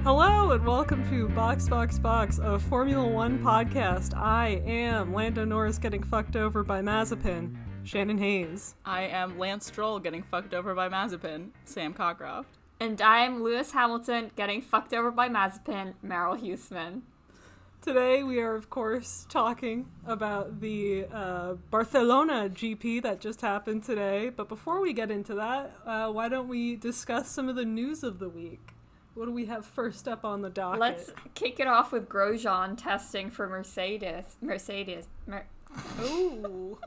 Hello and welcome to Box, a Formula One podcast. I am Lando Norris getting fucked over by Mazepin, Shannon Hayes. I am Lance Stroll getting fucked over by Mazepin, Sam Cockcroft. And I'm Lewis Hamilton getting fucked over by Mazepin, Merel Huseman. Today we are, of course, talking about the Barcelona GP that just happened today. But before we get into that, why don't we discuss some of the news of the week? What do we have first up on the docket? Let's kick it off with Grosjean testing for Mercedes. Ooh.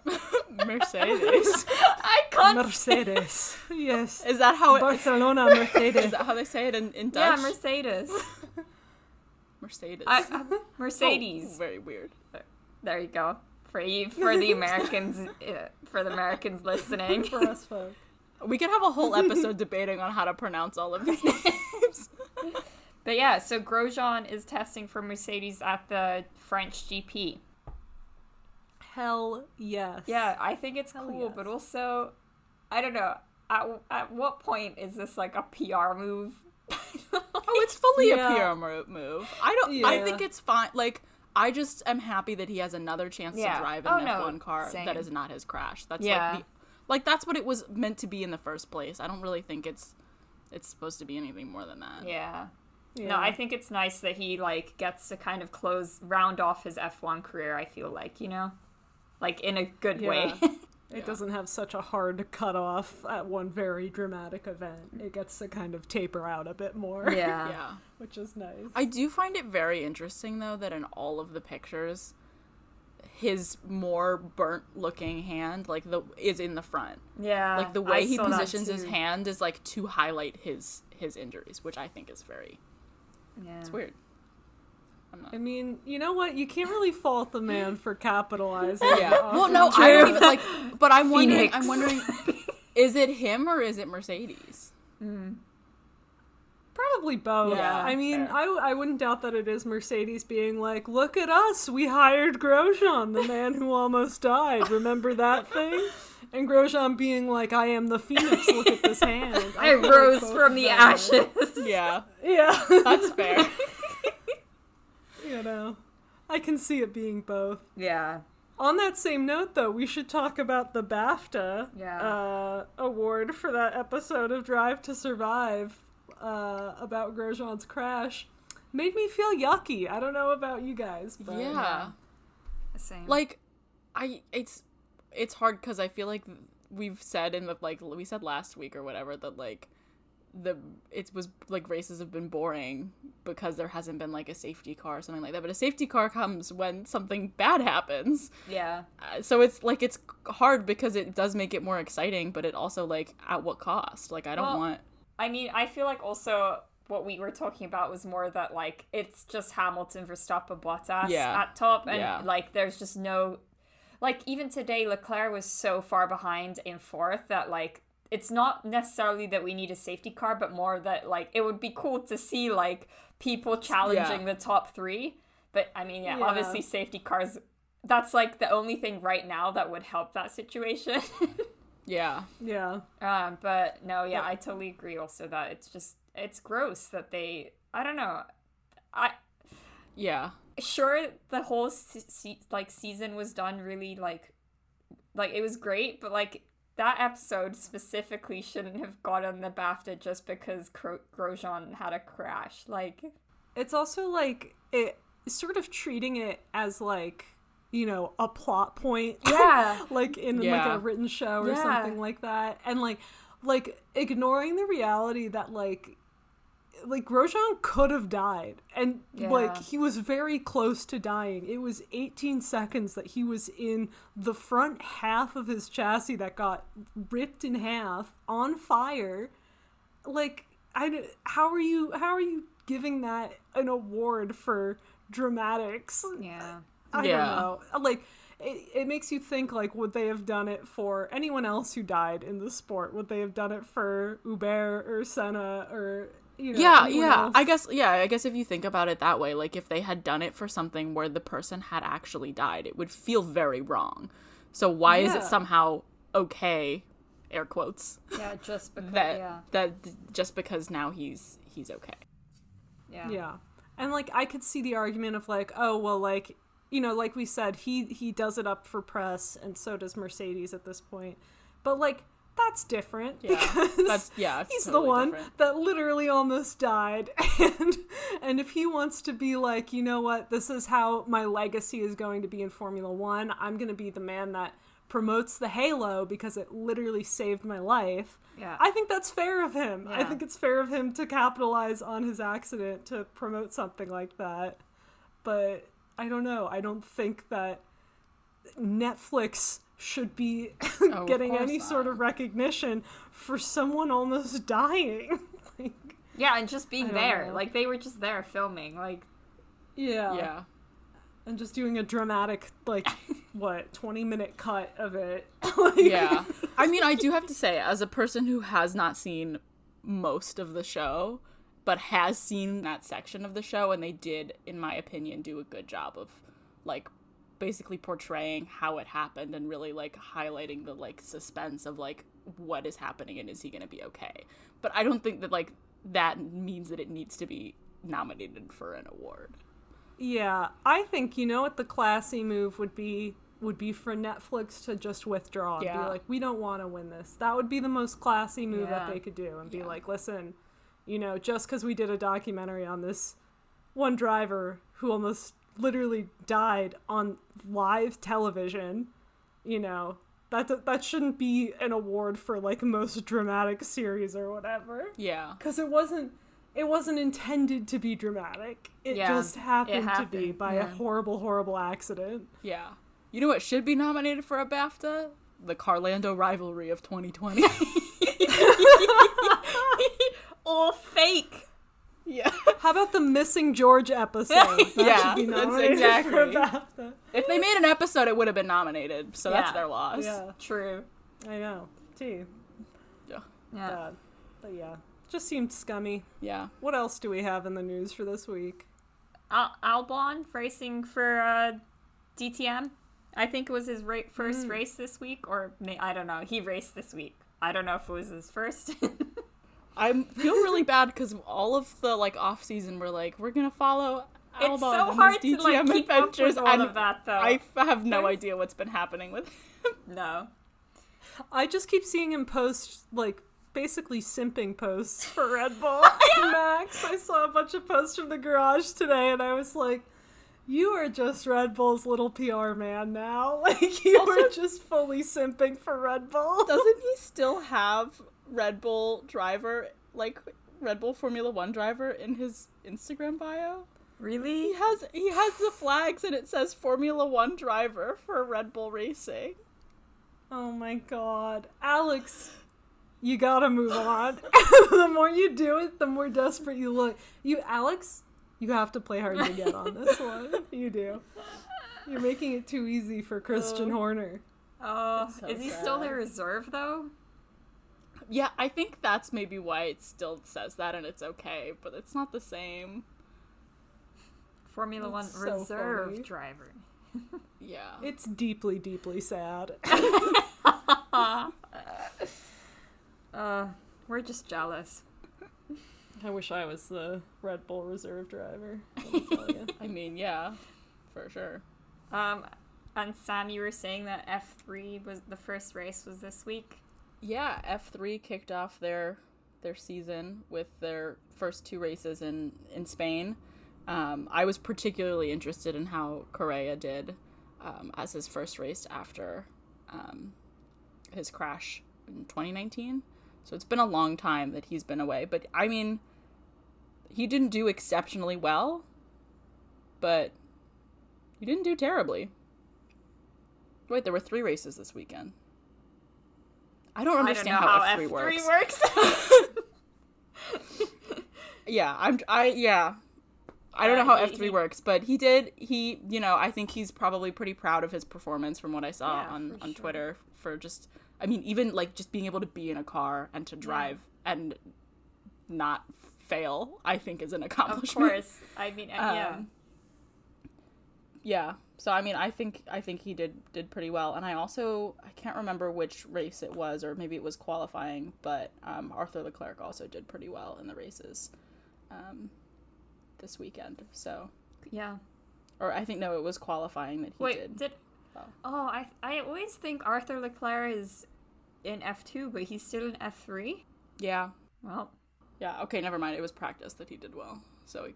Mercedes. I can't Mercedes. Yes. Is that how Barcelona Mercedes. Is that how they say it in Dutch? Yeah, Mercedes. Mercedes. Mercedes. Oh, very weird. There you go. For the Americans, for the Americans listening. For us folks. We could have a whole episode debating on how to pronounce all of these names. But yeah, so Grosjean is testing for Mercedes at the French GP. Hell yes. Yeah, I think it's cool, yes. but also, I don't know, at what point is this like a PR move? Oh, it's fully a PR move. I think it's fine. Like, I just am happy that he has another chance to drive an F1 car that is not his crash. That's that's what it was meant to be in the first place. I don't really think it's supposed to be anything more than that. Yeah. No, I think it's nice that he like gets to kind of round off his F1 career, I feel like, you know? Like in a good way. It doesn't have such a hard cutoff at one very dramatic event. It gets to kind of taper out a bit more. Yeah. Which is nice. I do find it very interesting, though, that in all of the pictures, his more burnt-looking hand, is in the front. Yeah. Like, the way he positions his hand is, like, to highlight his injuries, which I think is very... Yeah. It's weird. I mean, you know what? You can't really fault the man for capitalizing. Yeah. Well, no, I don't even, like... But I'm wondering, is it him or is it Mercedes? Probably both. Yeah, I mean, I wouldn't doubt that it is Mercedes being like, look at us, we hired Grosjean, the man who almost died. Remember that thing? And Grosjean being like, I am the phoenix, look at this hand. I rose from the ashes. Yeah. Yeah. That's fair. You know, I can see it being both. Yeah. On that same note, though, we should talk about the BAFTA award for that episode of Drive to Survive about Grosjean's crash. Made me feel yucky. I don't know about you guys, but... Yeah. Same. Like, it's hard because I feel like we've said we said last week or whatever that, like, races have been boring because there hasn't been like a safety car or something like that, but a safety car comes when something bad happens. Yeah. So it's hard because it does make it more exciting, but it also, like, at what cost? Like, I mean, I feel like also what we were talking about was more that, like, it's just Hamilton, Verstappen, Bottas at top, and like there's just no, like, even today Leclerc was so far behind in fourth that, like, it's not necessarily that we need a safety car, but more that, like, it would be cool to see, like, people challenging the top three. But, I mean, obviously safety cars, that's, like, the only thing right now that would help that situation. Yeah. But, no, I totally agree also that it's gross that they, I don't know. Sure, the whole, season was done really, like, it was great, but, like, that episode specifically shouldn't have gotten the BAFTA just because Grosjean had a crash. Like, it's also like it sort of treating it as, like, you know, a plot point. Yeah. Like in like a written show or something like that, and like ignoring the reality that like Grosjean could have died, and like he was very close to dying. It was 18 seconds that he was in the front half of his chassis that got ripped in half on fire. Like, how are you giving that an award for dramatics? I don't know. Like, it makes you think, like, would they have done it for anyone else who died in the sport? Would they have done it for Hubert or Senna or Else. I guess if you think about it that way, like if they had done it for something where the person had actually died, it would feel very wrong. So why is it somehow okay, air quotes? Yeah, just because that just because now he's okay. Yeah. Yeah. And like I could see the argument of like, oh well, like, you know, like we said, he does it up for press, and so does Mercedes at this point. But like that's different because he's totally the one that literally almost died, and if he wants to be like, you know what, this is how my legacy is going to be in Formula One, I'm going to be the man that promotes the halo because it literally saved my life. Yeah. I think that's fair of him. Yeah. I think it's fair of him to capitalize on his accident to promote something like that. But I don't know. I don't think that Netflix should be getting any sort of recognition for someone almost dying. Like, yeah, and just being there. Like, they were just there filming. Like, yeah. And just doing a dramatic, like, 20-minute cut of it. Like, yeah. I mean, I do have to say, as a person who has not seen most of the show, but has seen that section of the show, and they did, in my opinion, do a good job of, like, basically portraying how it happened and really, like, highlighting the, like, suspense of, like, what is happening and is he gonna be okay. But I don't think that, like, that means that it needs to be nominated for an award. Yeah, I think, you know what the classy move would be for Netflix to just withdraw and be like, we don't want to win this. That would be the most classy move that they could do, and be like, listen, you know, just because we did a documentary on this one driver who almost literally died on live television, you know, that shouldn't be an award for, like, most dramatic series or whatever. Yeah. Because it wasn't intended to be dramatic. It just happened to be by a horrible, horrible accident. Yeah. You know what should be nominated for a BAFTA? The Carlando rivalry of 2020. Or fake. Yeah. How about the Missing George episode? That should be nominated for a BAFTA. If they made an episode, it would have been nominated, so that's their loss. Yeah. True. I know. Gee. Yeah. But yeah. Just seemed scummy. Yeah. What else do we have in the news for this week? Albon racing for DTM. I think it was his first race this week, or I don't know. He raced this week. I don't know if it was his first. I feel really bad because all of the, like, off season we're like, we're gonna follow Albon it's so and hard his DTM to, like, keep adventures, up with all of that, though. I have no idea what's been happening with him. No. I just keep seeing him post, like, basically simping posts for Red Bull. Max, I saw a bunch of posts from the garage today, and I was like, you are just Red Bull's little PR man now. Like, you are just fully simping for Red Bull. Doesn't he still have Red Bull driver, like, Red Bull Formula 1 driver in his Instagram bio? Really? He has the flags, and it says Formula 1 driver for Red Bull Racing. Oh my god. Alex, you gotta move on. The more you do it, the more desperate you look. Alex, you have to play hard to get on this one. You do. You're making it too easy for Christian Horner. Oh, so is he still the reserve, though? Yeah, I think that's maybe why it still says that, and it's okay, but it's not the same. Formula One reserve driver. Yeah. It's deeply, deeply sad. We're just jealous. I wish I was the Red Bull reserve driver. Let me tell you. I mean, yeah, for sure. And Sam, you were saying that F3 was the first race was this week? Yeah, F3 kicked off their season with their first two races in Spain. I was particularly interested in how Correa did as his first race after his crash in 2019. So it's been a long time that he's been away. But, I mean, he didn't do exceptionally well, but he didn't do terribly. Wait, there were 3 races this weekend. I don't understand how F3 works. Yeah, I don't know how F3 works, but he, you know, I think he's probably pretty proud of his performance from what I saw on Twitter for just, I mean, even, like, just being able to be in a car and to drive and not fail, I think, is an accomplishment. Of course. I mean, yeah. Yeah. So, I mean, I think he did pretty well. And I can't remember which race it was, or maybe it was qualifying, but Arthur Leclerc also did pretty well in the races this weekend. So. Yeah. Or I think, no, it was qualifying that he did. I always think Arthur Leclerc is in F2, but he's still in F3? Yeah. Well. Yeah, okay, never mind. It was practice that he did well. So,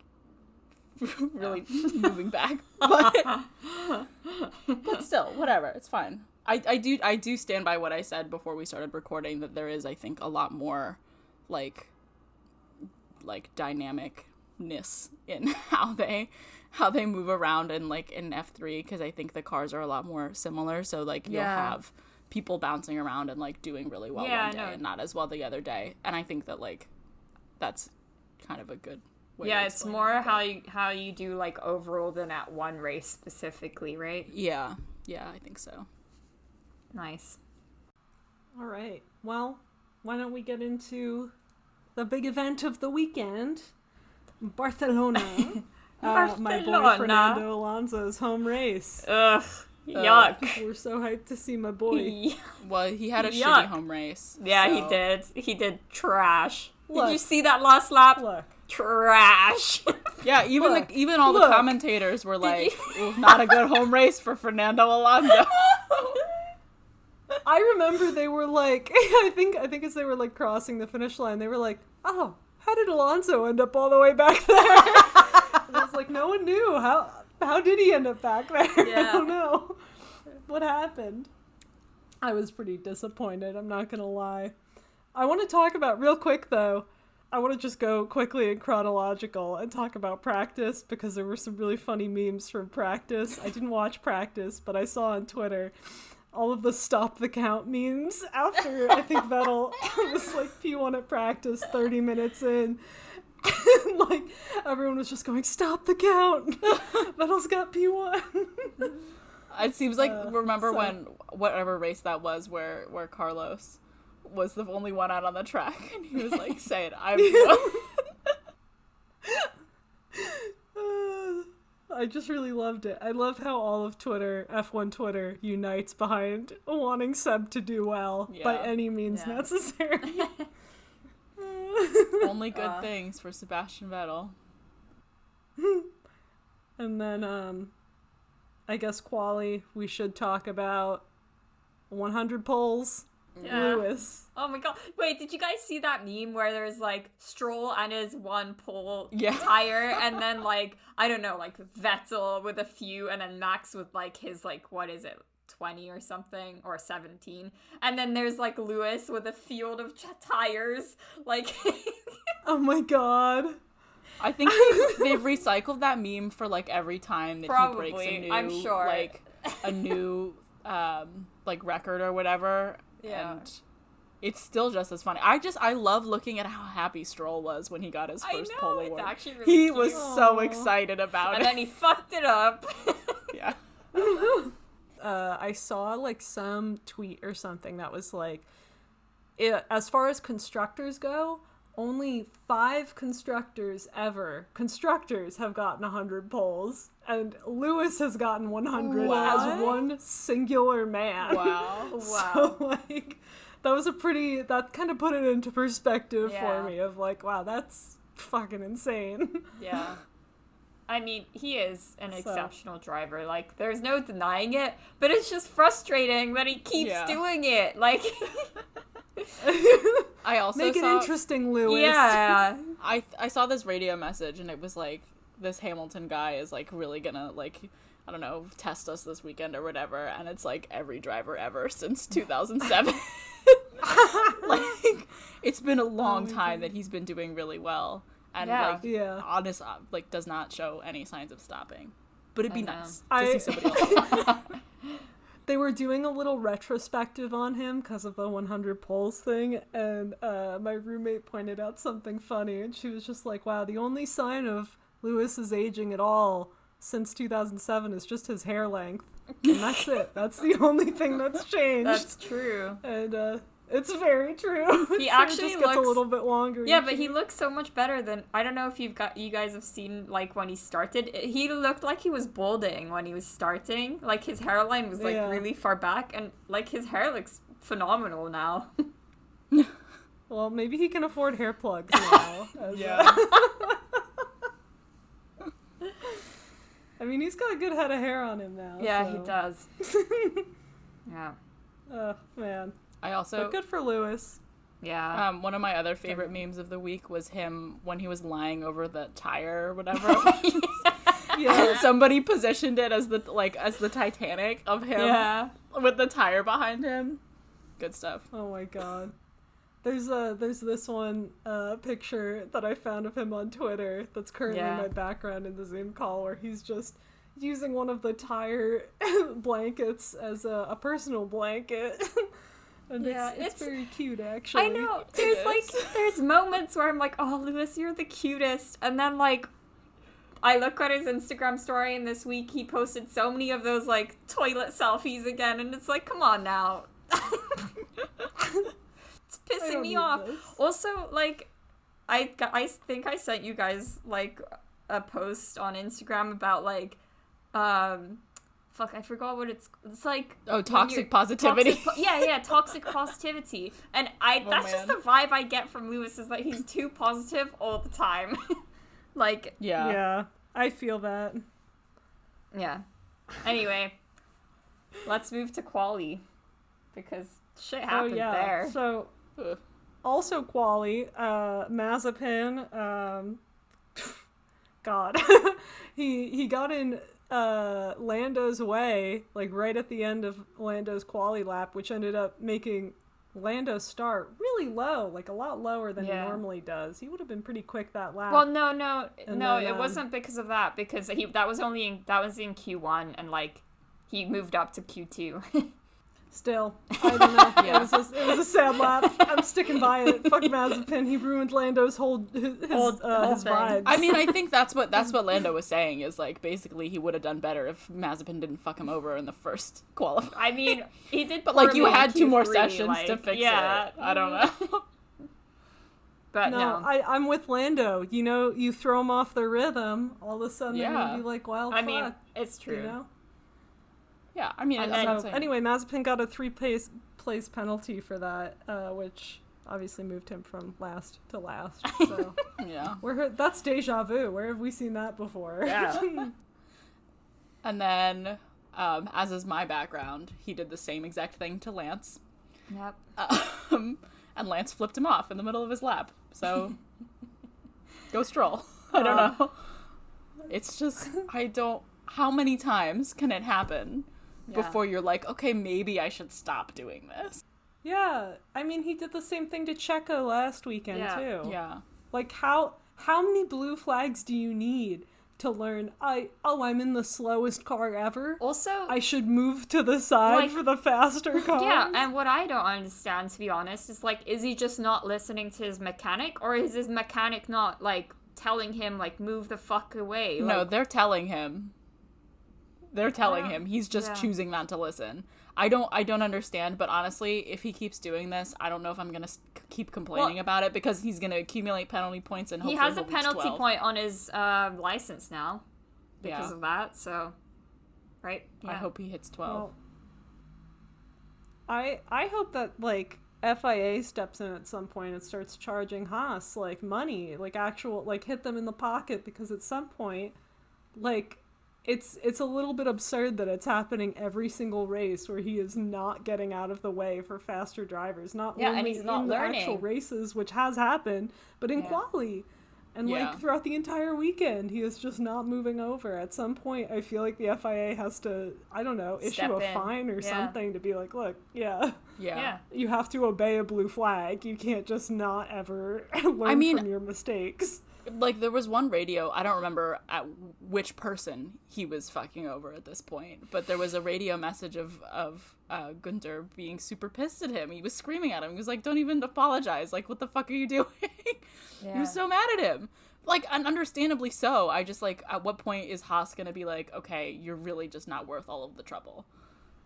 really moving back. But still, whatever. It's fine. I do stand by what I said before we started recording, that there is, I think, a lot more, like dynamicness in how they move around in F3, because I think the cars are a lot more similar. So, you'll have people bouncing around and, doing really well one day and not as well the other day. And I think that, that's kind of a good way to it's more how you do, overall than at one race specifically, right? Yeah, I think so. Nice. All right. Well, why don't we get into the big event of the weekend, Barcelona. My boy Fernando Alonso's home race. Ugh. Yuck. We're so hyped to see my boy. Well, he had a shitty home race. Yeah, so. He did. He did trash. Look, did you see that last lap? Look. Trash. Yeah, even all the commentators were like, not a good home race for Fernando Alonso. I remember they were like, I think as they were crossing the finish line, they were like, oh, how did Alonso end up all the way back there? And I was like, no one knew. How did he end up back there? Yeah. I don't know. What happened? I was pretty disappointed, I'm not gonna lie. I want to talk about, real quick though, I want to just go quickly and chronological and talk about practice, because there were some really funny memes from practice. I didn't watch practice, but I saw on Twitter all of the stop the count memes after I think Vettel was P1 at practice 30 minutes in. And everyone was just going, stop the count. Vettel's got P1. It seems remember when whatever race that was where Carlos was the only one out on the track, and he was saying, I'm I just really loved it. I love how all of Twitter, F1 Twitter, unites behind wanting Seb to do well by any means necessary. Only good things for Sebastian Vettel. And then, I guess quali, we should talk about 100 poles. Yeah. Lewis. Oh my god. Wait, did you guys see that meme where there's Stroll and his one pole tire, and then I don't know, Vettel with a few, and then Max with his what is it, 20 or something, or 17, and then there's Lewis with a field of tires, Oh my god. I think they've recycled that meme for every time that Probably, he breaks a new, I'm sure. a new record or whatever. Yeah. And it's still just as funny. I love looking at how happy Stroll was when he got his first pole award. It's actually really he cute. was so excited about it. And then he fucked it up. Yeah. I saw some tweet or something that was as far as constructors go, only 5 constructors have gotten 100 poles, and Lewis has gotten 100 as one singular man. Wow. So that kind of put it into perspective for me of wow, that's fucking insane. Yeah. I mean, he is an exceptional driver. There's no denying it, but it's just frustrating that he keeps doing it. I also Make it interesting, Lewis. Yeah. I saw this radio message, and it was this Hamilton guy is really gonna I don't know, test us this weekend or whatever, and it's every driver ever since 2007. It's been a long time that he's been doing really well, and honest does not show any signs of stopping. But it'd be nice to see somebody else. They were doing a little retrospective on him because of the 100 poles thing, and my roommate pointed out something funny, and she was just wow, the only sign of Lewis's aging at all since 2007 is just his hair length. And that's it. That's the only thing that's changed. That's true. And It's very true. He actually just gets a little bit longer. Yeah, but he looks so much better than, I don't know if you guys have seen, like, when he started. He looked like he was balding when he was starting. Like, his hairline was, like, really far back, and, like, his hair looks phenomenal now. Well, maybe he can afford hair plugs now. I mean, he's got a good head of hair on him now. Yeah, so. He does. Yeah. Oh, man. But good for Lewis. Yeah. One of my other favorite memes of the week was him when he was lying over the tire or whatever. Yeah. And somebody positioned it as the Titanic of him with the tire behind him. Good stuff. Oh my god. There's this one picture that I found of him on Twitter that's currently my background in the Zoom call, where he's just using one of the tire blankets as a personal blanket. And it's very cute, actually. I know. There's moments where I'm like, oh, Lewis, you're the cutest. And then, like, I look at his Instagram story, and this week he posted so many of those, like, toilet selfies again, and it's like, come on now. It's pissing me off. This. Also, like, I think I sent you guys, like, a post on Instagram about, like, fuck, I forgot what it's like. Oh, toxic positivity. Toxic positivity. And that's just the vibe I get from Lewis, is that he's too positive all the time. Like, yeah, I feel that. Yeah. Anyway, let's move to quali, because shit happened there. So, also quali, Mazepin, God, he got in Lando's way, like right at the end of Lando's quali lap, which ended up making Lando start really low, like a lot lower than he normally does. He would have been pretty quick that lap. Well, no, it wasn't because of that, because that was in Q1, and like he moved up to Q2. Still, I don't know. It was a sad lap. I'm sticking by it. Fuck Mazepin. He ruined Lando's whole vibes. I mean, I think that's what Lando was saying, is like basically he would have done better if Mazepin didn't fuck him over in the first qualifying. I mean, he did, but like you had 2 more sessions to fix it. I don't know. But no. I'm with Lando. You know, you throw him off their rhythm, all of a sudden they're gonna be like, well, I mean, it's true. You know? Yeah, I mean, anyway, Mazepin got a 3-place penalty for that, which obviously moved him from last to last. So yeah, that's deja vu. Where have we seen that before? Yeah. And then, as is my background, he did the same exact thing to Lance. Yep. And Lance flipped him off in the middle of his lap. So go Stroll. I don't know. It's just how many times can it happen before you're like, okay, maybe I should stop doing this? Yeah, I mean, he did the same thing to Checo last weekend too. Yeah, like how many blue flags do you need to learn? I'm in the slowest car ever. Also, I should move to the side for the faster car. Yeah, and what I don't understand, to be honest, is like, is he just not listening to his mechanic, or is his mechanic not like telling him like move the fuck away? No, they're telling him. They're telling him. He's just choosing not to listen. I don't understand, but honestly, if he keeps doing this, I don't know if I'm going to keep complaining about it, because he's going to accumulate penalty points, and hopefully he has a penalty point on his license now because of that, so right? Yeah. I hope he hits 12. Well, I hope that like FIA steps in at some point and starts charging Haas like money, like actual, like hit them in the pocket, because at some point, like, it's a little bit absurd that it's happening every single race where he is not getting out of the way for faster drivers. Not only and he's not in learning. The actual races, which has happened, but in quali. And like throughout the entire weekend, he is just not moving over. At some point, I feel like the FIA has to, I don't know, issue a fine or something to be like, look, you have to obey a blue flag. You can't just not ever learn from your mistakes. Like, there was one radio, I don't remember at which person he was fucking over at this point, but there was a radio message of Gunther being super pissed at him. He was screaming at him. He was like, don't even apologize. Like, what the fuck are you doing? He was so mad at him. Like, and understandably so. I just, like, at what point is Haas gonna be like, okay, you're really just not worth all of the trouble?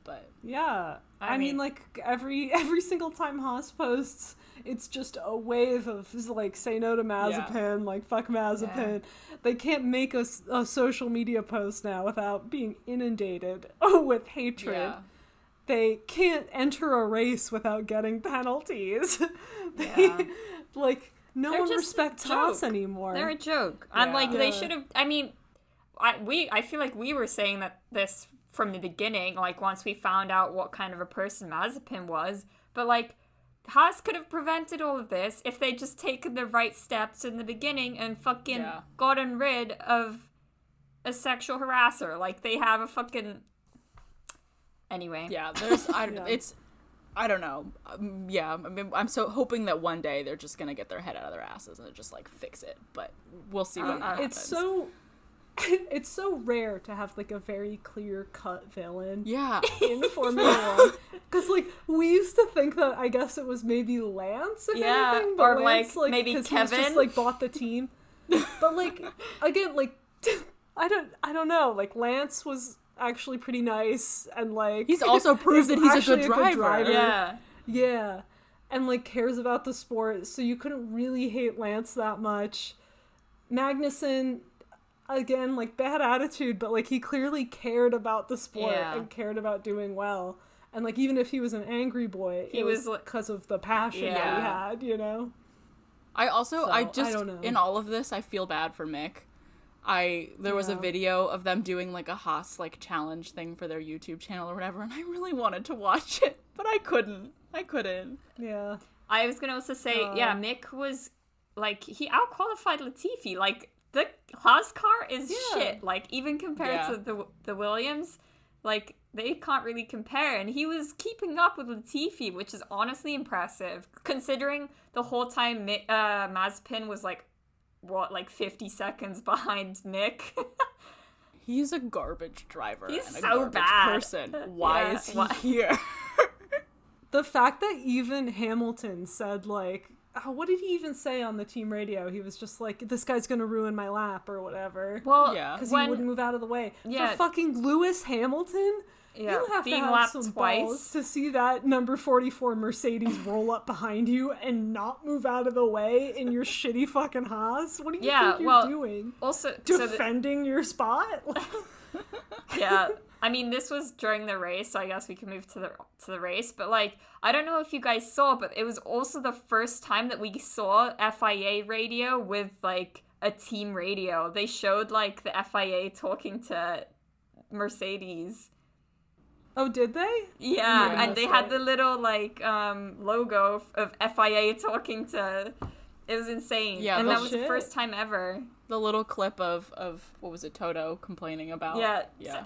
But yeah, I mean, like every single time Haas posts, it's just a wave of like, say no to Mazepin, like fuck Mazepin. Yeah. They can't make a social media post now without being inundated with hatred. Yeah. They can't enter a race without getting penalties. Like, no one respects Haas anymore. They're a joke. Yeah. And like, they should have, I mean, I feel like we were saying that this from the beginning, like once we found out what kind of a person Mazepin was, but like Haas could have prevented all of this if they just taken the right steps in the beginning and fucking gotten rid of a sexual harasser. Like they have a fucking anyway. Yeah, there's I don't know. Yeah, I mean, I'm so hoping that one day they're just gonna get their head out of their asses and just like fix it. But we'll see when that happens. It's so rare to have like a very clear-cut villain in Formula 1. Because like we used to think that, I guess it was maybe Lance, if anything, but or Lance, like maybe Kevin, he just like bought the team. But like again, like I don't know. Like Lance was actually pretty nice, and like he's also proved that he's a good driver. Yeah, and like cares about the sport. So you couldn't really hate Lance that much. Magnussen, again, like bad attitude, but like he clearly cared about the sport and cared about doing well. And like even if he was an angry boy, it was because of the passion that he had, you know. I don't know. In all of this, I feel bad for Mick. There was a video of them doing like a Haas like challenge thing for their YouTube channel or whatever, and I really wanted to watch it, but I couldn't. Yeah. I was gonna also say, Mick was like, he out-qualified Latifi. Like the Haas car is shit. Like even compared to the Williams, like they can't really compare. And he was keeping up with Latifi, which is honestly impressive, considering the whole time Mazepin was like, 50 seconds behind Mick. He's a garbage driver. He's and a so garbage bad person. Why is he here? The fact that even Hamilton said like, what did he even say on the team radio? He was just like, this guy's gonna ruin my lap or whatever. Well, because he wouldn't move out of the way. For fucking Lewis Hamilton. Yeah, you have to have some balls to see that number 44 Mercedes roll up behind you and not move out of the way in your shitty fucking Haas. What do you think you're doing? Also, defending your spot. Yeah, I mean, this was during the race, so I guess we can move to the race. But like, I don't know if you guys saw, but it was also the first time that we saw FIA radio with like a team radio. They showed like the FIA talking to Mercedes. Oh, did they? Yeah, and they had the little, like, logo of FIA talking to... It was insane. Yeah, and that was the first time ever. The little clip of what was it, Toto complaining about? Yeah.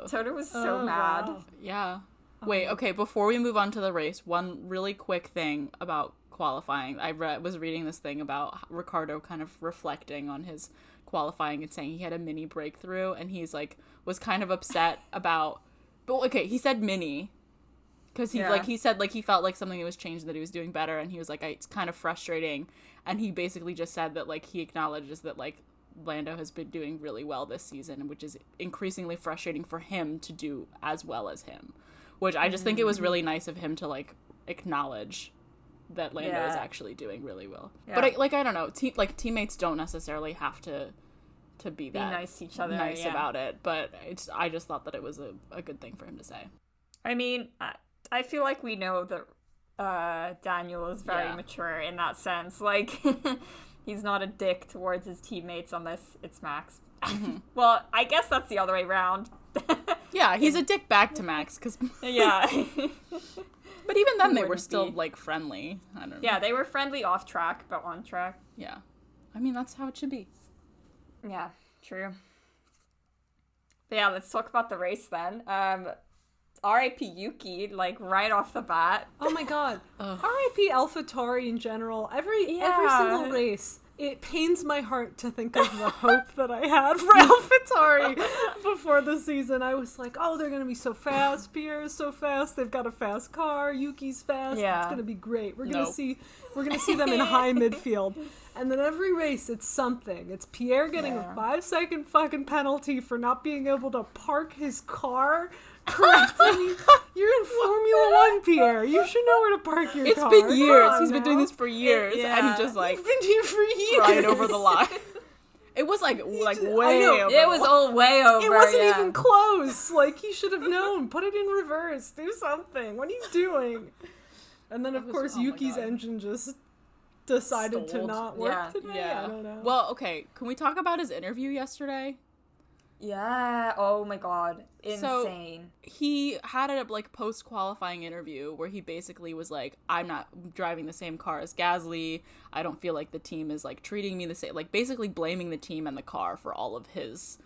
Toto was so mad. Wow. Yeah. Wait, okay, before we move on to the race, one really quick thing about qualifying. I was reading this thing about Ricciardo kind of reflecting on his qualifying and saying he had a mini breakthrough, and he's, like, was kind of upset about... But okay, he said mini, because he said like he felt like something was changed, that he was doing better, and he was like, it's kind of frustrating, and he basically just said that like he acknowledges that like Lando has been doing really well this season, which is increasingly frustrating for him to do as well as him, which I just think it was really nice of him to like acknowledge that Lando is actually doing really well. Yeah. But I don't know, teammates don't necessarily have to be that nice to each other, about it, but I just thought that it was a good thing for him to say. I mean, I feel like we know that Daniel is very mature in that sense. Like, he's not a dick towards his teammates unless it's Max. Mm-hmm. Well, I guess that's the other way around. Yeah, he's a dick back to Max, because... Yeah. But even then, they were still, like, friendly. I don't know. Yeah, they were friendly off track, but on track. Yeah. I mean, that's how it should be. Yeah, true. But yeah, let's talk about the race then. R.I.P. Yuki, like right off the bat. Oh my god. R.I.P. AlphaTauri in general. Every single race. It pains my heart to think of the hope that I had for AlphaTauri before the season. I was like, oh, they're gonna be so fast. Pierre is so fast. They've got a fast car. Yuki's fast. Yeah. It's gonna be great. We're gonna see them in high midfield. And then every race, it's something. It's Pierre getting a 5-second fucking penalty for not being able to park his car correctly. You're in Formula One, Pierre. You should know where to park your car. It's been years. He's been doing this for years. And he just He's been here for years. Right over the line. It was way over. It was all way over. It wasn't even close. Like, he should have known. Put it in reverse. Do something. What are you doing? And then, of course, Yuki's engine just decided to not work today. I don't know. Well, okay. Can we talk about his interview yesterday? Yeah. Oh my god. Insane. So, he had a post-qualifying interview where he basically was like, I'm not driving the same car as Gasly. I don't feel like the team is treating me the same, basically blaming the team and the car for all of his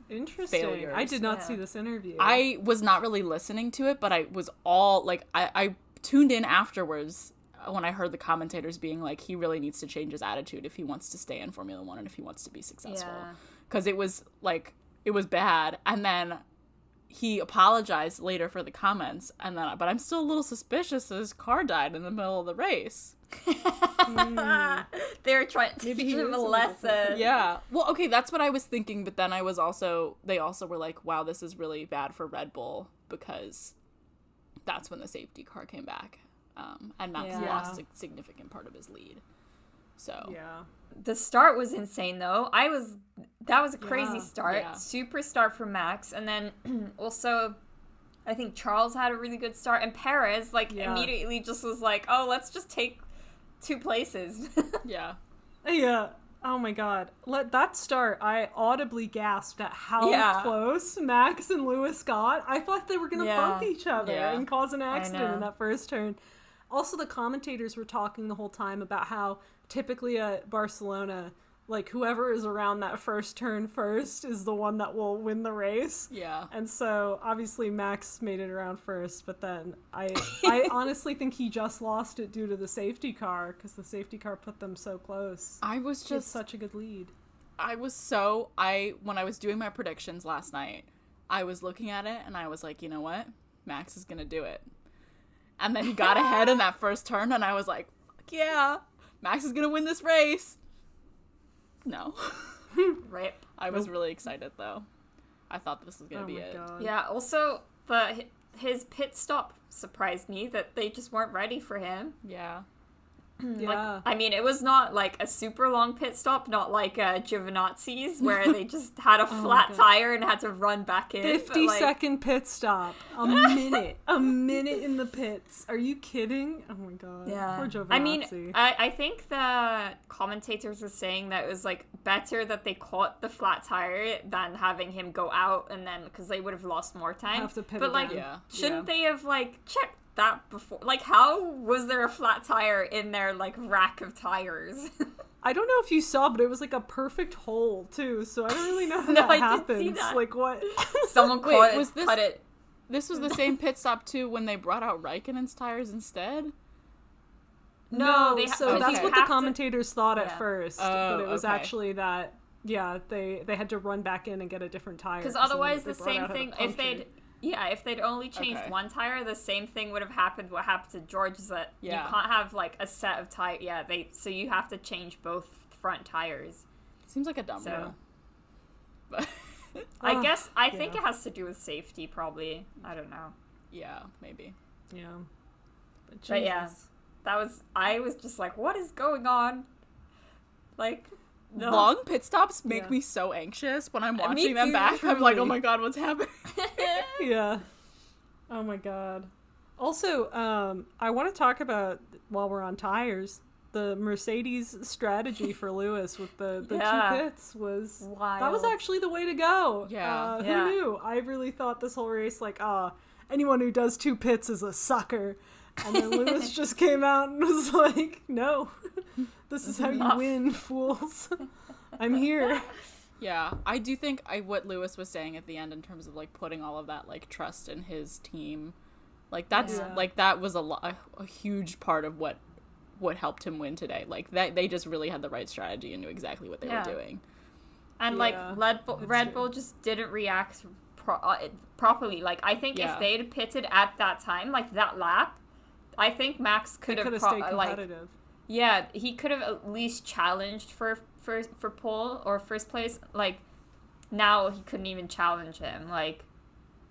failures. I did not see this interview. I was not really listening to it, but I was all I tuned in afterwards when I heard the commentators being like, he really needs to change his attitude if he wants to stay in Formula One and if he wants to be successful. Because it was it was bad. And then he apologized later for the comments, and then, but I'm still a little suspicious that his car died in the middle of the race. They're trying to teach him a lesson. Yeah. Well, okay, that's what I was thinking, but then they also were like, wow, this is really bad for Red Bull, because that's when the safety car came back. And Max lost a significant part of his lead. So the start was insane, though. That was a crazy start. Super start for Max. And then also, I think Charles had a really good start. And Perez, immediately just was like, oh, let's just take 2 places. Yeah. Oh my god. That start, I audibly gasped at how close Max and Lewis got. I thought they were going to bump each other and cause an accident in that first turn. Also, the commentators were talking the whole time about how typically at Barcelona, whoever is around that first turn first is the one that will win the race. Yeah. And so, obviously, Max made it around first, but then I honestly think he just lost it due to the safety car, because the safety car put them so close. I was just... such a good lead. When I was doing my predictions last night, I was looking at it, and I was like, you know what? Max is going to do it. And then he got ahead in that first turn, and I was like, fuck yeah, Max is going to win this race. No. Right. I was really excited, though. I thought this was going to be it. God. Yeah, also, his pit stop surprised me, that they just weren't ready for him. Yeah. It was not a super long pit stop, not like Giovinazzi's, where they just had a flat tire and had to run back in. 50-second pit stop. A minute in the pits. Are you kidding? Oh my god. Yeah. Poor Giovinazzi. I think the commentators were saying that it was better that they caught the flat tire than having him go out, and then, because they would have lost more time. Have to pit but again. Shouldn't they have checked that before? How was there a flat tire in their rack of tires? I don't know if you saw, but it was a perfect hole too, so I don't really know how that happens. Didn't see that. What? Someone cut it. This was the same pit stop too when they brought out Raikkonen's tires instead? No, that's what the commentators thought at first, but it was actually that they had to run back in and get a different tire. Because otherwise the same thing, if they'd only changed one tire, the same thing would have happened. What happened to George is that you can't have a set of tires. Yeah, so you have to change both front tires. Seems like a dumb rule. But I think it has to do with safety, probably. I don't know. Yeah, maybe. Yeah. But yeah, I was just like, what is going on? No. Long pit stops make me so anxious when I'm watching them back. I'm like, oh my god, what's happening? Yeah. Oh my god. Also, I want to talk about, while we're on tires, the Mercedes strategy for Lewis with the 2 pits was wild. That was actually the way to go. Yeah. Who knew? I really thought this whole race, anyone who does 2 pits is a sucker. And then Lewis just came out and was like, no, this is how you win, fools. I'm here. Yeah, I do think what Lewis was saying at the end in terms of putting all of that trust in his team, that was a huge part of what helped him win today. That they just really had the right strategy and knew exactly what they were doing. And Red Bull just didn't react properly. I think if they'd pitted at that time, that lap, I think Max could have stayed competitive. Yeah, he could have at least challenged for pole or first place. Like, now he couldn't even challenge him. Like,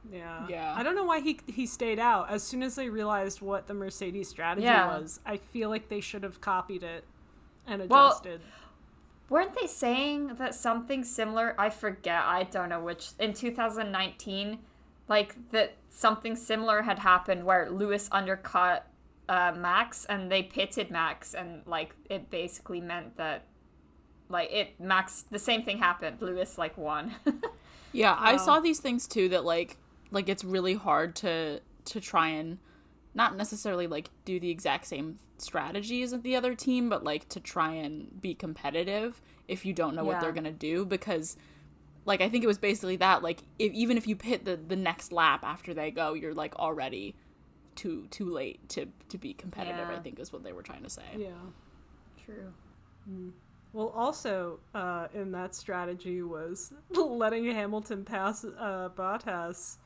yeah. I don't know why he stayed out. As soon as they realized what the Mercedes strategy was, I feel like they should have copied it and adjusted. Weren't they saying that something similar? I forget. I don't know which. In 2019, like, that something similar had happened where Lewis undercut Max, and they pitted Max, and like it basically meant that Max, the same thing happened. Lewis like won. Yeah, I saw these things too, that like it's really hard to try and not necessarily like do the exact same strategies as the other team, but like to try and be competitive if you don't know what they're gonna do, because like I think it was basically that, like, even if you pit the next lap after they go, you're like already too late to be competitive. I think is what they were trying to say. Yeah, true. Well, also in that strategy was letting Hamilton pass Bottas,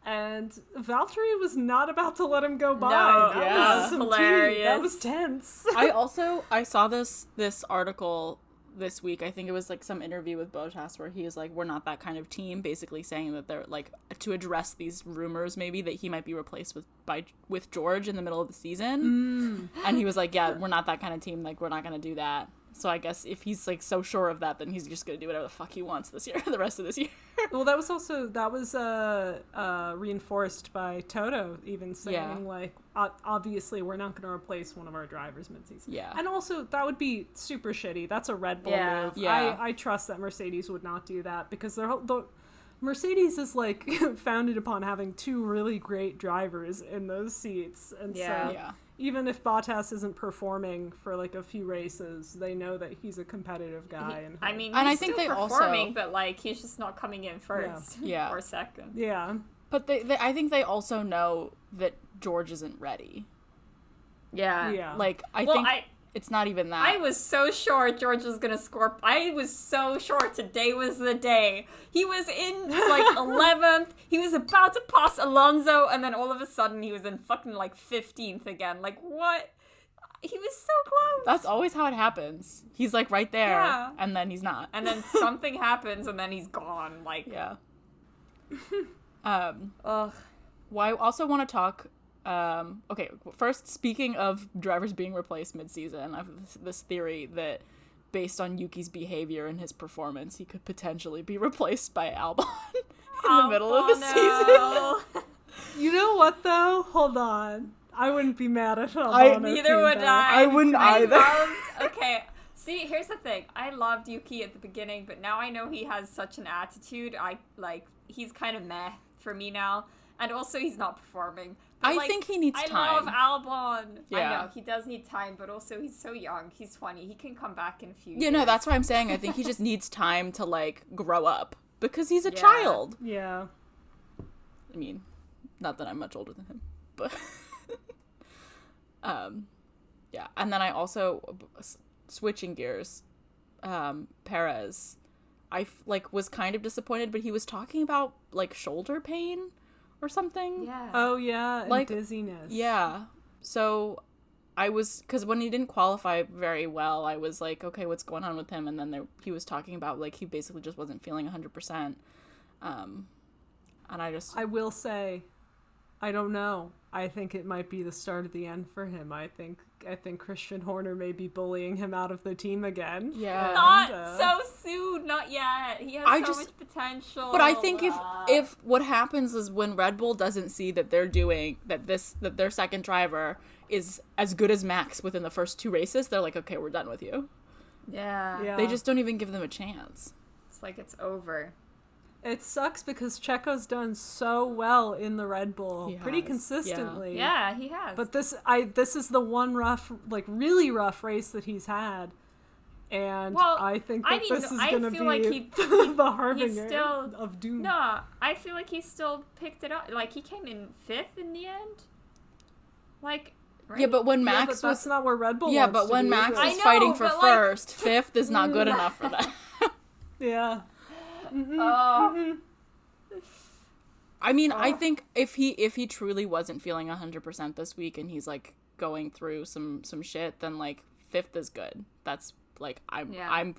and Valtteri was not about to let him go by. No, that was hilarious. That was tense. I saw this article this week. I think it was like some interview with Bottas where he was like, we're not that kind of team, basically saying that they're like, to address these rumors maybe that he might be replaced with George in the middle of the season. And he was like, yeah, we're not that kind of team, like we're not gonna do that. So I guess if he's like so sure of that, then he's just gonna do whatever the fuck he wants this year, the rest of this year. Well, that was reinforced by Toto even saying like, obviously we're not gonna replace one of our drivers mid-season. Yeah. And also that would be super shitty. That's a Red Bull move. Yeah. I trust that Mercedes would not do that, because the Mercedes is like founded upon having two really great drivers in those seats, and so even if Bottas isn't performing for like a few races, they know that he's a competitive guy. He's I think still performing, but like he's just not coming in first or second. Yeah, but I think they also know that George isn't ready. Yeah. Like I think it's not even that. I was so sure George was gonna score. I was so sure today was the day. He was in like 11th. He was about to pass Alonso, and then all of a sudden he was in fucking like 15th again. Like, what? He was so close. That's always how it happes. He's like right there, and then he's not. And then something happens, and then he's gone. Like, Well, I also want to talk. Okay, first, speaking of drivers being replaced mid-season, I have this theory that based on Yuki's behavior and his performance, he could potentially be replaced by Albon in the middle of the season. You know what, though? Hold on. I wouldn't be mad at Albon. Neither would I. I wouldn't either. Okay, see, here's the thing. I loved Yuki at the beginning, but now I know he has such an attitude. He's kind of meh for me now. And also, he's not performing. But, I think he needs time. I love Albon. Yeah. I know, he does need time, but also he's so young. He's 20. He can come back in a few years. Yeah, no, that's what I'm saying. I think he just needs time to, like, grow up. Because he's a child. Yeah. I mean, not that I'm much older than him, but... yeah. And then I also... Switching gears. Perez... I, was kind of disappointed, but he was talking about, like, shoulder pain or something. Yeah. Oh, yeah, and dizziness. Yeah. So I was, because when he didn't qualify very well, I was like, okay, what's going on with him? And then he was talking about, like, he basically just wasn't feeling 100%. And I will say, I don't know. I think it might be the start of the end for him. I think Christian Horner may be bullying him out of the team again. Yeah. Not so soon. Not yet. He has so much potential. But I think if what happens is when Red Bull doesn't see that they're doing that their second driver is as good as Max within the first two races, they're like, okay, we're done with you. Yeah. They just don't even give them a chance. It's like it's over. It sucks because Checo's done so well in the Red Bull pretty consistently. Yeah, he has. But this is the one really rough race that he's had. And I think that this is going to be like the harbinger of doom. No, I feel like he still picked it up. Like, he came in 5th in the end. Like, right? Yeah, but when Max was... that's not where Red Bull Yeah, but when Max was fighting for first, 5th is not good enough for that. Yeah. I mean, I think if he truly wasn't feeling 100% this week and he's like going through some shit, then like 5th is good. That's like I'm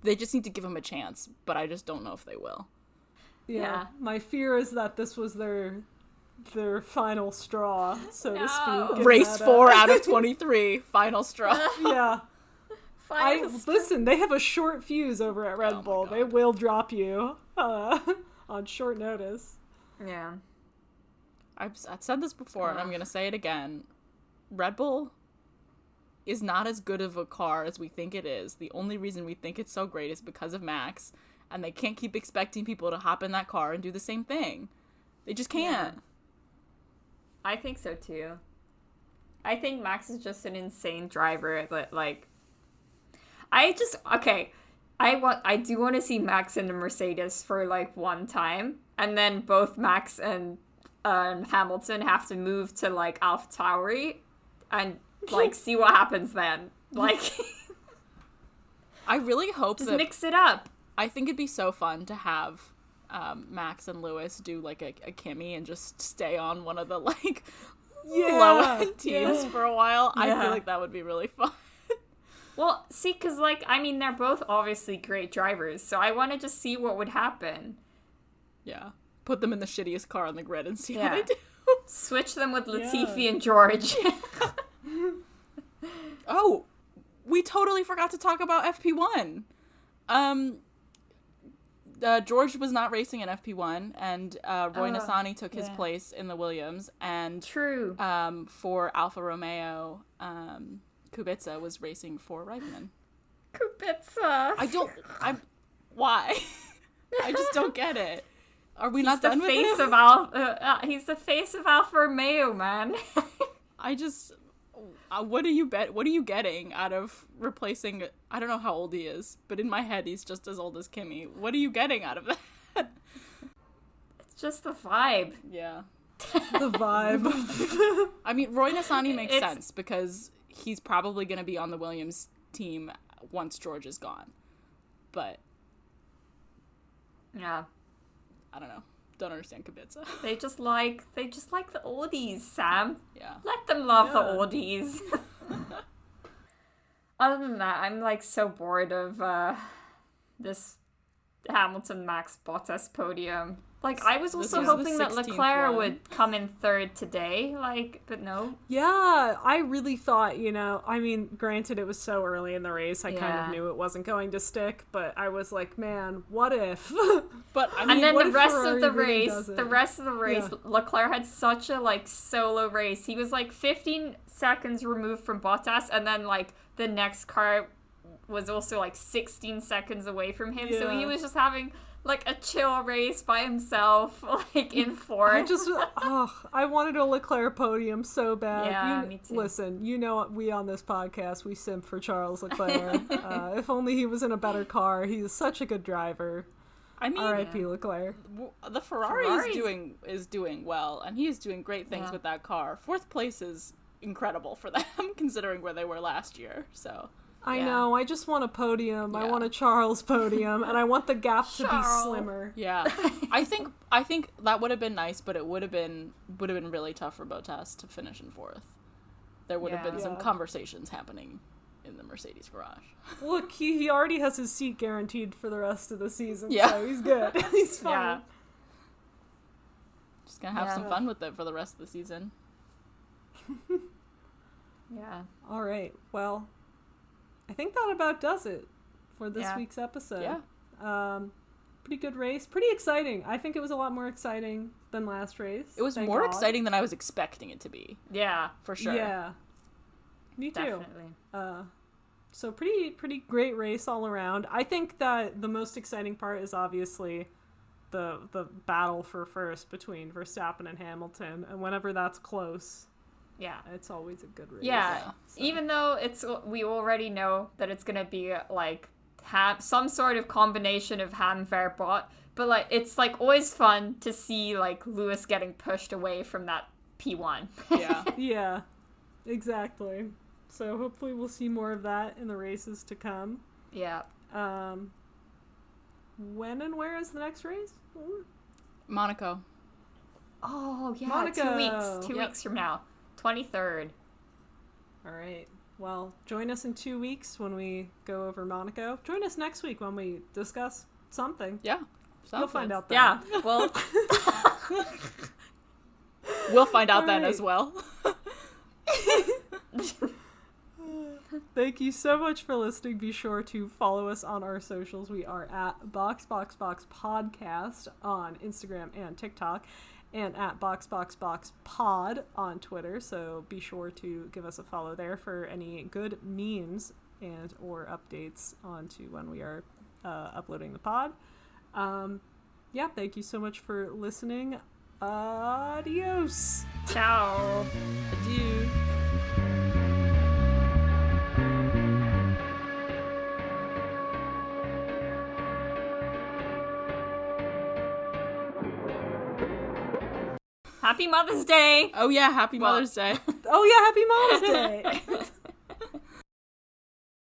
they just need to give him a chance, but I just don't know if they will. Yeah. My fear is that this was their final straw, so to speak. Race 4 out of 23, final straw. Yeah. Listen, they have a short fuse over at Red Bull. They will drop you on short notice. Yeah. I've said this before, and I'm going to say it again. Red Bull is not as good of a car as we think it is. The only reason we think it's so great is because of Max, and they can't keep expecting people to hop in that car and do the same thing. They just can't. Yeah. I think so, too. I think Max is just an insane driver, but, like... I do want to see Max in the Mercedes for, like, one time, and then both Max and Hamilton have to move to, like, AlphaTauri and, like, see what happens then. Like... I really hope just mix it up. I think it'd be so fun to have Max and Lewis do, like, a Kimi and just stay on one of the, like, low-end teams for a while. Yeah. I feel like that would be really fun. Well, see, because, like, I mean, they're both obviously great drivers, so I want to just see what would happen. Yeah. Put them in the shittiest car on the grid and see how they do. Switch them with Latifi and George. Oh, we totally forgot to talk about FP1. George was not racing in FP1, and Roy Nissany took his place in the Williams, and for Alfa Romeo, Kubica was racing for Raikkonen. Kubica. Why? I just don't get it. Are we not done with him? He's the face of Alfa Romeo, man. I just... what are you getting out of replacing... I don't know how old he is, but in my head, he's just as old as Kimi. What are you getting out of that? It's just the vibe. Yeah. The vibe. I mean, Roy Nissany makes sense, because he's probably going to be on the Williams team once George is gone. But... yeah. I don't know. Don't understand Kubica. They just like the oldies, Sam. Yeah. Let them love the oldies. Other than that, I'm like so bored of this Hamilton Max Bottas podium. Like, I was also hoping that Leclerc would come in third today, like, but no. Yeah, I really thought, I mean, granted it was so early in the race, I kind of knew it wasn't going to stick, but I was like, man, what if? But I mean, and then the rest of the race, Leclerc had such a, like, solo race. He was, like, 15 seconds removed from Bottas, and then, like, the next car was also, like, 16 seconds away from him, so he was just having... like a chill race by himself, like in fourth. I wanted a Leclerc podium so bad. Yeah, me too. Listen, we on this podcast, we simp for Charles Leclerc. If only he was in a better car. He's such a good driver. I mean, R.I.P. Leclerc. The Ferrari is doing well, and he is doing great things with that car. 4th place is incredible for them, considering where they were last year. So. I know, I just want a podium. Yeah. I want a Charles podium, and I want the gap to be slimmer. Yeah. I think that would have been nice, but it would have been really tough for Bottas to finish in 4th. There would have been some conversations happening in the Mercedes garage. Look, he already has his seat guaranteed for the rest of the season, so he's good. He's fine. Yeah. Just gonna have some fun with it for the rest of the season. Yeah. All right, well... I think that about does it for this week's episode. Yeah. Pretty good race. Pretty exciting. I think it was a lot more exciting than last race. It was more exciting than I was expecting it to be. Yeah. For sure. Yeah. Me too. Definitely. So pretty great race all around. I think that the most exciting part is obviously the battle for first between Verstappen and Hamilton. And whenever that's close... yeah, it's always a good race. Yeah, so. Even though we already know that it's gonna be like some sort of combination of Ham, Ver, Bot, but like it's like always fun to see like Lewis getting pushed away from that P1. Yeah, yeah, exactly. So hopefully we'll see more of that in the races to come. Yeah. When and where is the next race? Monaco. Oh yeah, Monaco. 2 weeks. 2 weeks from now. 23rd. All right. well, join us in 2 weeks when we go over Monaco. Join us next week when we discuss something. Yeah. You'll find out then. Yeah, well... we'll find out then as well. Thank you so much for listening. Be sure to follow us on our socials. We are at BoxBoxBox Podcast on Instagram and TikTok, and at BoxBoxBoxPod on Twitter. So be sure to give us a follow there for any good memes and or updates onto when we are uploading the pod. Yeah, thank you so much for listening. Adios. Ciao. Adieu. Happy Mother's Day! Oh yeah, Happy Mother's Day. Oh yeah, Happy Mother's Day!